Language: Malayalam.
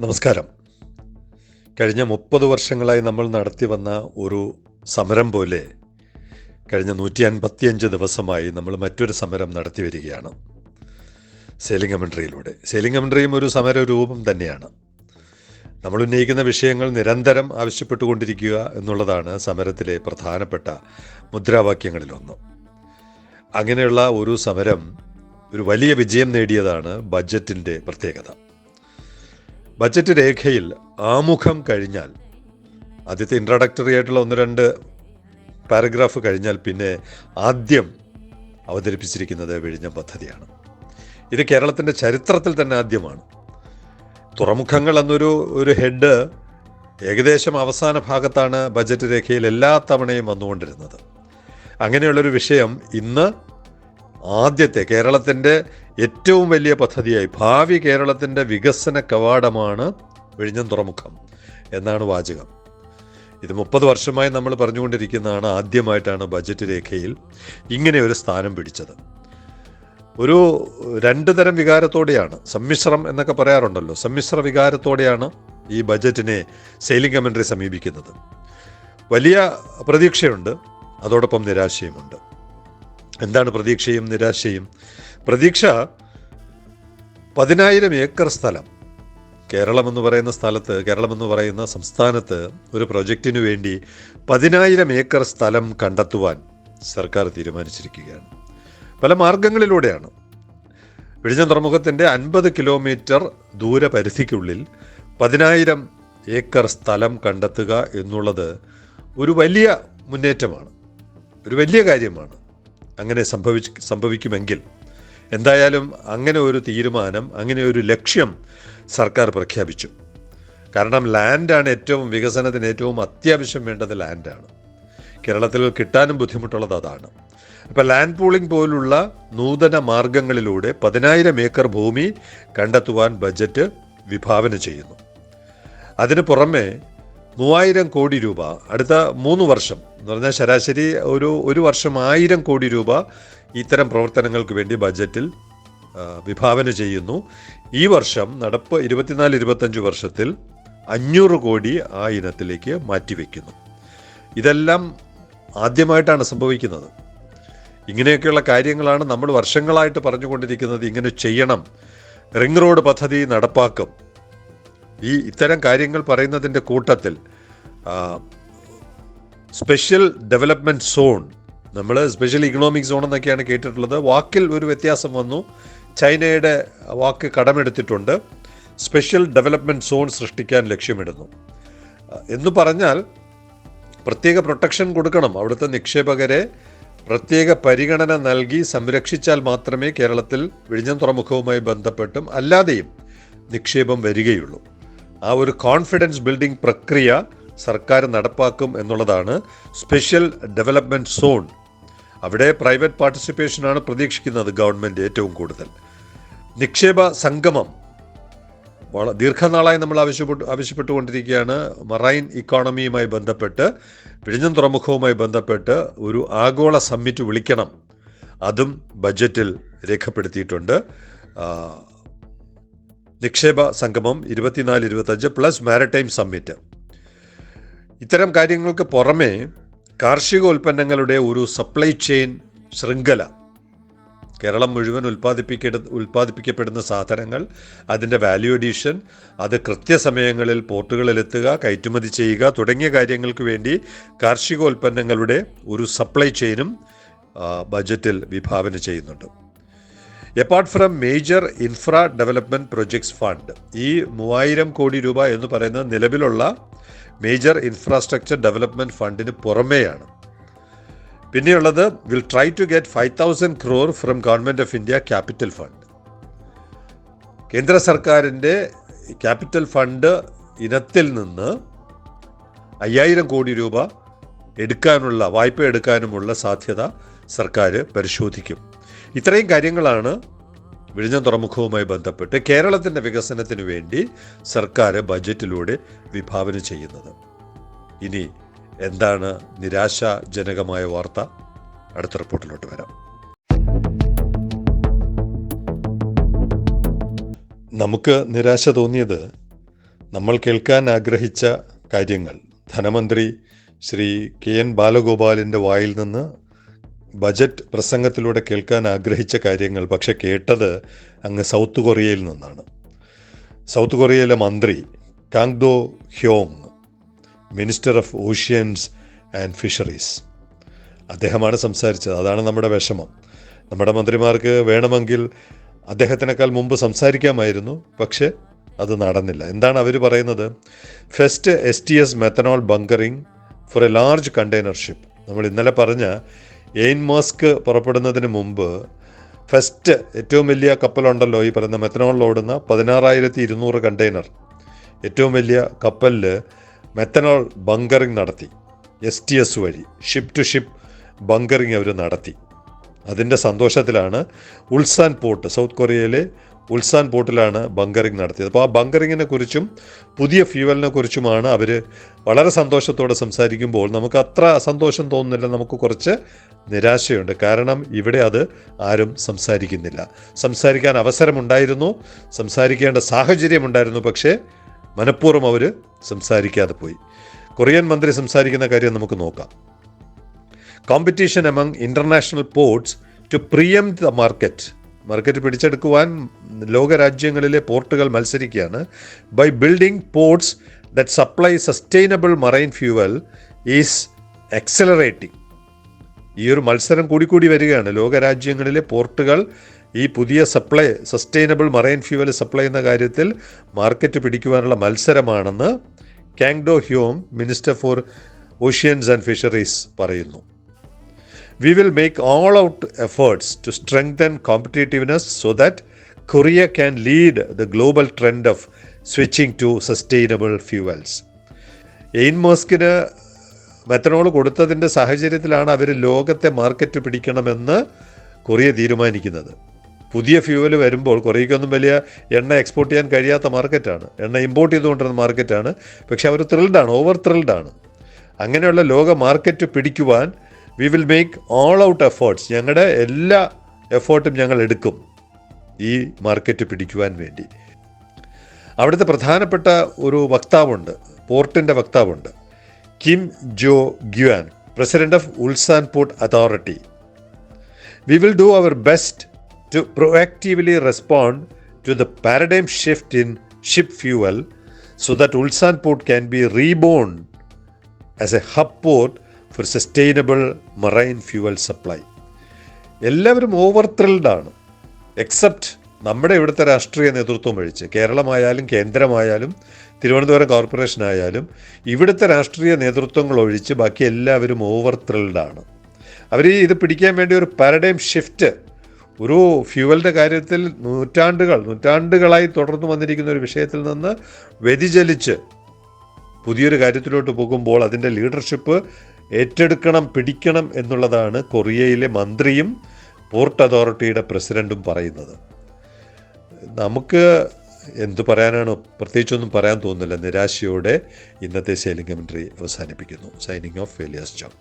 നമസ്കാരം. കഴിഞ്ഞ 30 വർഷങ്ങളായി നമ്മൾ നടത്തി വന്ന ഒരു സമരം പോലെ കഴിഞ്ഞ 155 ദിവസമായി നമ്മൾ മറ്റൊരു സമരം നടത്തി വരികയാണ്. സെയിലിംഗ് കമൻട്രിയിലൂടെ. സെയിലിംഗ് കമൻട്രിയും ഒരു സമര രൂപം തന്നെയാണ്. നമ്മൾ ഉന്നയിക്കുന്ന വിഷയങ്ങൾ നിരന്തരം ആവശ്യപ്പെട്ടുകൊണ്ടിരിക്കുക എന്നുള്ളതാണ് സമരത്തിലെ പ്രധാനപ്പെട്ട മുദ്രാവാക്യങ്ങളിലൊന്ന്. അങ്ങനെയുള്ള ഒരു സമരം ഒരു വലിയ വിജയം നേടിയതാണ് ബഡ്ജറ്റിൻ്റെ പ്രത്യേകത. ബഡ്ജറ്റ് രേഖയിൽ ആമുഖം കഴിഞ്ഞാൽ, ആദ്യത്തെ ഇൻട്രഡക്ടറി ആയിട്ടുള്ള 1-2 പാരഗ്രാഫ് കഴിഞ്ഞാൽ പിന്നെ ആദ്യം അവതരിപ്പിച്ചിരിക്കുന്നത് വിഴിഞ്ഞം പദ്ധതിയാണ്. ഇത് കേരളത്തിൻ്റെ ചരിത്രത്തിൽ തന്നെ ആദ്യമാണ്. തുറമുഖങ്ങൾ എന്നൊരു ഹെഡ് ഏകദേശം അവസാന ഭാഗത്താണ് ബഡ്ജറ്റ് രേഖയിൽ എല്ലാ തവണയും വന്നുകൊണ്ടിരുന്നത്. അങ്ങനെയുള്ളൊരു വിഷയം ഇന്ന് ആദ്യത്തെ കേരളത്തിൻ്റെ ഏറ്റവും വലിയ പദ്ധതിയായി, ഭാവി കേരളത്തിൻ്റെ വികസന കവാടമാണ് വിഴിഞ്ഞം തുറമുഖം എന്നാണ് വാചകം. ഇത് 30 വർഷമായി നമ്മൾ പറഞ്ഞുകൊണ്ടിരിക്കുന്നതാണ്. ആദ്യമായിട്ടാണ് ബഡ്ജറ്റ് രേഖയിൽ ഇങ്ങനെ ഒരു സ്ഥാനം പിടിച്ചത്. ഒരു 2 തരം വികാരത്തോടെയാണ്, സമ്മിശ്രം എന്നൊക്കെ പറയാറുണ്ടല്ലോ, സമ്മിശ്ര വികാരത്തോടെയാണ് ഈ ബഡ്ജറ്റിനെ സെയിലിംഗ് കമൻട്രി സമീപിക്കുന്നത്. വലിയ പ്രതീക്ഷയുണ്ട്, അതോടൊപ്പം നിരാശയുമുണ്ട്. എന്താണ് പ്രതീക്ഷയും നിരാശയും? പ്രതീക്ഷ 10,000 ഏക്കർ സ്ഥലം, കേരളമെന്ന് പറയുന്ന സംസ്ഥാനത്ത് ഒരു പ്രൊജക്റ്റിനു വേണ്ടി 10,000 ഏക്കർ സ്ഥലം കണ്ടെത്തുവാൻ സർക്കാർ തീരുമാനിച്ചിരിക്കുകയാണ്. പല മാർഗങ്ങളിലൂടെയാണ്. വിഴിഞ്ഞം തുറമുഖത്തിൻ്റെ 50 കിലോമീറ്റർ ദൂരപരിധിക്കുള്ളിൽ 10,000 ഏക്കർ സ്ഥലം കണ്ടെത്തുക എന്നുള്ളത് ഒരു വലിയ മുന്നേറ്റമാണ്, ഒരു വലിയ കാര്യമാണ്. അങ്ങനെ സംഭവിക്കുമെങ്കിൽ എന്തായാലും അങ്ങനെ ഒരു തീരുമാനം, അങ്ങനെ ഒരു ലക്ഷ്യം സർക്കാർ പ്രഖ്യാപിച്ചു. കാരണം ലാൻഡാണ് വികസനത്തിന് ഏറ്റവും അത്യാവശ്യം വേണ്ടത്. ലാൻഡാണ് കേരളത്തിൽ കിട്ടാനും ബുദ്ധിമുട്ടുള്ളത്, അതാണ്. അപ്പോൾ ലാൻഡ് പൂളിംഗ് പോലുള്ള നൂതന മാർഗങ്ങളിലൂടെ 10,000 ഏക്കർ ഭൂമി കണ്ടെത്തുവാൻ ബഡ്ജറ്റ് വിഭാവന ചെയ്യുന്നു. അതിന് പുറമെ 3,000 കോടി രൂപ അടുത്ത 3 വർഷം എന്ന് പറഞ്ഞാൽ ശരാശരി ഒരു വർഷം 1,000 കോടി രൂപ ഇത്തരം പ്രവർത്തനങ്ങൾക്ക് വേണ്ടി ബഡ്ജറ്റിൽ വിഭാവന ചെയ്യുന്നു. ഈ വർഷം നടപ്പ് 24-25 വർഷത്തിൽ 500 കോടി ആ ഇനത്തിലേക്ക് മാറ്റിവെക്കുന്നു. ഇതെല്ലാം ആദ്യമായിട്ടാണ് സംഭവിക്കുന്നത്. ഇങ്ങനെയൊക്കെയുള്ള കാര്യങ്ങളാണ് നമ്മൾ വർഷങ്ങളായിട്ട് പറഞ്ഞുകൊണ്ടിരിക്കുന്നത്. ഇങ്ങനെ ചെയ്യണം, റിംഗ് റോഡ് പദ്ധതി നടപ്പാക്കും. ഇത്തരം കാര്യങ്ങൾ പറയുന്നതിൻ്റെ കൂട്ടത്തിൽ സ്പെഷ്യൽ ഡെവലപ്മെൻറ്റ് സോൺ, നമ്മൾ സ്പെഷ്യൽ ഇക്കണോമിക് സോൺ എന്നൊക്കെയാണ് കേട്ടിട്ടുള്ളത്. വാക്കിൽ ഒരു വ്യത്യാസം വന്നു. ചൈനയുടെ വാക്ക് കടമെടുത്തിട്ടുണ്ട്. സ്പെഷ്യൽ ഡെവലപ്മെൻറ്റ് സോൺ സൃഷ്ടിക്കാൻ ലക്ഷ്യമിടുന്നു എന്ന് പറഞ്ഞാൽ പ്രത്യേക പ്രൊട്ടക്ഷൻ കൊടുക്കണം. അവിടുത്തെ നിക്ഷേപകരെ പ്രത്യേക പരിഗണന നൽകി സംരക്ഷിച്ചാൽ മാത്രമേ കേരളത്തിൽ വിഴിഞ്ഞം തുറമുഖവുമായി ബന്ധപ്പെട്ടും അല്ലാതെയും നിക്ഷേപം വരികയുള്ളൂ. ആ ഒരു കോൺഫിഡൻസ് ബിൽഡിംഗ് പ്രക്രിയ സർക്കാർ നടപ്പാക്കും എന്നുള്ളതാണ് സ്പെഷ്യൽ ഡെവലപ്മെൻറ്റ് സോൺ. അവിടെ പ്രൈവറ്റ് പാർട്ടിസിപ്പേഷനാണ് പ്രതീക്ഷിക്കുന്നത് ഗവൺമെൻറ് ഏറ്റവും കൂടുതൽ. നിക്ഷേപ സംഗമം ദീർഘനാളായി നമ്മൾ ആവശ്യപ്പെട്ടുകൊണ്ടിരിക്കുകയാണ്. മറൈൻ ഇക്കോണമിയുമായി ബന്ധപ്പെട്ട്, വിഴിഞ്ഞം തുറമുഖവുമായി ബന്ധപ്പെട്ട് ഒരു ആഗോള സമ്മിറ്റ് വിളിക്കണം. അതും ബഡ്ജറ്റിൽ രേഖപ്പെടുത്തിയിട്ടുണ്ട്. നിക്ഷേപ സംഗമം 24-25 പ്ലസ് മാരിടൈം സമ്മിറ്റ്. ഇത്തരം കാര്യങ്ങൾക്ക് പുറമെ കാർഷിക ഉൽപ്പന്നങ്ങളുടെ ഒരു സപ്ലൈ ചെയിൻ ശൃംഖല, കേരളം മുഴുവൻ ഉൽപ്പാദിപ്പിക്കപ്പെടുന്ന സാധനങ്ങൾ, അതിൻ്റെ വാല്യൂ അഡീഷൻ, അത് കൃത്യസമയങ്ങളിൽ പോർട്ടുകളിലെത്തുക, കയറ്റുമതി ചെയ്യുക തുടങ്ങിയ കാര്യങ്ങൾക്ക് വേണ്ടി കാർഷികോൽപ്പന്നങ്ങളുടെ ഒരു സപ്ലൈ ചെയിനും ബഡ്ജറ്റിൽ വിഭാവന ചെയ്യുന്നുണ്ട്. Apart from major infra development projects fund, ഈ 3,000 കോടി രൂപ എന്ന് പറയുന്നത് നിലവിലുള്ള മേജർ ഇൻഫ്രാസ്ട്രക്ചർ ഡെവലപ്മെൻറ്റ് ഫണ്ടിന് പുറമേയാണ്. പിന്നെയുള്ളത് will try to get 5,000 crore from government of India capital fund. കേന്ദ്ര സർക്കാരിൻ്റെ ക്യാപിറ്റൽ ഫണ്ട് ഇനത്തിൽ നിന്ന് 5,000 കോടി രൂപ വായ്പ എടുക്കാനുമുള്ള സാധ്യത സർക്കാർ പരിശോധിക്കും. ഇത്രയും കാര്യങ്ങളാണ് വിഴിഞ്ഞം തുറമുഖവുമായി ബന്ധപ്പെട്ട് കേരളത്തിൻ്റെ വികസനത്തിന് വേണ്ടി സർക്കാർ ബഡ്ജറ്റിലൂടെ വിഭാവന ചെയ്യുന്നത്. ഇനി എന്താണ് നിരാശാജനകമായ വാർത്ത? അടുത്ത റിപ്പോർട്ടിലോട്ട് വരാം. നമുക്ക് നിരാശ തോന്നിയത് നമ്മൾ കേൾക്കാൻ ആഗ്രഹിച്ച കാര്യങ്ങൾ ധനമന്ത്രി ശ്രീ KN ബാലഗോപാലിൻ്റെ വായിൽ നിന്ന് ബജറ്റ് പ്രസംഗത്തിലൂടെ കേൾക്കാൻ ആഗ്രഹിച്ച കാര്യങ്ങൾ പക്ഷെ കേട്ടത് അങ്ങ് സൗത്ത് കൊറിയയിൽ നിന്നാണ്. സൗത്ത് കൊറിയയിലെ മന്ത്രി Kang Do Hyung, minister of oceans and fisheries, അദ്ദേഹമാണ് സംസാരിച്ചത്. അതാണ് നമ്മുടെ വിഷമം. നമ്മുടെ മന്ത്രിമാർക്ക് വേണമെങ്കിൽ അദ്ദേഹത്തിനേക്കാൾ മുമ്പ് സംസാരിക്കാമായിരുന്നു, പക്ഷേ അത് നടന്നില്ല. എന്താണ് അവർ പറയുന്നത്? First STS methanol bunkering for a large container ship. നമ്മൾ ഇന്നലെ പറഞ്ഞ എയിൻ മാസ്ക് പുറപ്പെടുന്നതിന് മുമ്പ് ഫസ്റ്റ് ഏറ്റവും വലിയ കപ്പലുണ്ടല്ലോ, ഈ പറയുന്ന മെത്തനോൾ ഓടുന്ന 16,200 കണ്ടെയ്നർ, ഏറ്റവും വലിയ കപ്പലിൽ മെത്തനോൾ ബങ്കറിംഗ് നടത്തി. STS വഴി ഷിപ്പ് ടു ഷിപ്പ് ബങ്കറിംഗ് അവർ നടത്തി. അതിൻ്റെ സന്തോഷത്തിലാണ് ഉൾസാൻ പോർട്ട്, സൗത്ത് കൊറിയയിലെ ഉൾസാൻ പോർട്ടിലാണ് ബങ്കറിംഗ് നടത്തിയത്. അപ്പോൾ ആ ബങ്കറിങ്ങിനെ കുറിച്ചും പുതിയ ഫ്യൂവലിനെ കുറിച്ചുമാണ് അവർ വളരെ സന്തോഷത്തോടെ സംസാരിക്കുമ്പോൾ നമുക്ക് അത്ര സന്തോഷം തോന്നുന്നില്ല, നമുക്ക് കുറച്ച് നിരാശയുണ്ട്. കാരണം ഇവിടെ അത് ആരും സംസാരിക്കുന്നില്ല. സംസാരിക്കാൻ അവസരമുണ്ടായിരുന്നു, സംസാരിക്കേണ്ട സാഹചര്യമുണ്ടായിരുന്നു, പക്ഷേ മനഃപൂർവ്വം അവർ സംസാരിക്കാതെ പോയി. കൊറിയൻ മന്ത്രി സംസാരിക്കുന്ന കാര്യം നമുക്ക് നോക്കാം. Competition among international ports to preempt the market പിടിച്ചെടുക്കുവാൻ ലോകരാജ്യങ്ങളിലെ പോർട്ടുകൾ മത്സരിക്കുകയാണ്. By building ports that supply sustainable marine fuel is accelerating. ഈ ഒരു മത്സരം കൂടിക്കൂടി വരികയാണ്. ലോകരാജ്യങ്ങളിലെ പോർട്ടുകൾ ഈ പുതിയ സസ്റ്റൈനബിൾ മറൈൻ ഫ്യൂവൽ സപ്ലൈ എന്ന കാര്യത്തിൽ മാർക്കറ്റ് പിടിക്കുവാനുള്ള മത്സരമാണെന്ന് Kang Do Hyung, minister for oceans and fisheries പറയുന്നു. We will make all-out efforts to strengthen competitiveness so that Korea can lead the global trend of switching to sustainable fuels. എയിൻ മാസ്കിന് മെത്തനോൾ കൊടുത്തതിൻ്റെ സാഹചര്യത്തിലാണ് അവർ ലോകത്തെ മാർക്കറ്റ് പിടിക്കണമെന്ന് കൊറിയ തീരുമാനിക്കുന്നത്. പുതിയ ഫ്യൂവൽ വരുമ്പോൾ കൊറിയയ്ക്കൊന്നും വലിയ എണ്ണ എക്സ്പോർട്ട് ചെയ്യാൻ കഴിയാത്ത മാർക്കറ്റാണ്, എണ്ണ ഇമ്പോർട്ട് ചെയ്തുകൊണ്ടിരുന്ന മാർക്കറ്റാണ്. പക്ഷെ അവർ ഓവർ ത്രിൽഡാണ്. അങ്ങനെയുള്ള ലോക മാർക്കറ്റ് പിടിക്കുവാൻ we will make all out efforts, ഞങ്ങളുടെ എല്ലാ എഫേർട്ടും ഞങ്ങൾ എടുക്കും ഈ മാർക്കറ്റ് പിടിക്കുവാൻ വേണ്ടി. അവിടുത്തെ പ്രധാനപ്പെട്ട ഒരു വക്താവുണ്ട്, പോർട്ടിൻ്റെ വക്താവുണ്ട്, Kim Jo Gyuan, president of Ulsan port authority. We will do our best to proactively respond to the paradigm shift in ship fuel so that Ulsan Port can be reborn as a hub port for sustainable marine fuel supply. എല്ലാവരും ഓവർ ത്രിൽഡാണ്, എക്സെപ്റ്റ് നമ്മുടെ ഇവിടുത്തെ രാഷ്ട്രീയ നേതൃത്വം ഒഴിച്ച്. കേരളമായാലും കേന്ദ്രമായാലും തിരുവനന്തപുരം കോർപ്പറേഷനായാലും ഇവിടുത്തെ രാഷ്ട്രീയ നേതൃത്വങ്ങൾ ഒഴിച്ച് ബാക്കി എല്ലാവരും ഓവർ ത്രിൽഡാണ്. അവർ ഇത് പിടിക്കാൻ വേണ്ടി ഒരു പാരഡൈം ഷിഫ്റ്റ്, ഒരു ഫ്യൂവലിൻ്റെ കാര്യത്തിൽ നൂറ്റാണ്ടുകളായി തുടർന്നു വന്നിരിക്കുന്ന ഒരു വിഷയത്തിൽ നിന്ന് വ്യതിചലിച്ച് പുതിയൊരു കാര്യത്തിലോട്ട് പോകുമ്പോൾ അതിൻ്റെ ലീഡർഷിപ്പ് ഏറ്റെടുക്കണം, പിടിക്കണം എന്നുള്ളതാണ് കൊറിയയിലെ മന്ത്രിയും പോർട്ട് അതോറിറ്റിയുടെ പ്രസിഡൻറ്റും പറയുന്നത്. നമുക്ക് എന്തു പറയാനാണ്, പ്രത്യേകിച്ചൊന്നും പറയാൻ തോന്നുന്നില്ല. നിരാശയോടെ ഇന്നത്തെ സെയിലിംഗ് കമൻട്രി അവസാനിപ്പിക്കുന്നു. Signing off, Elias John.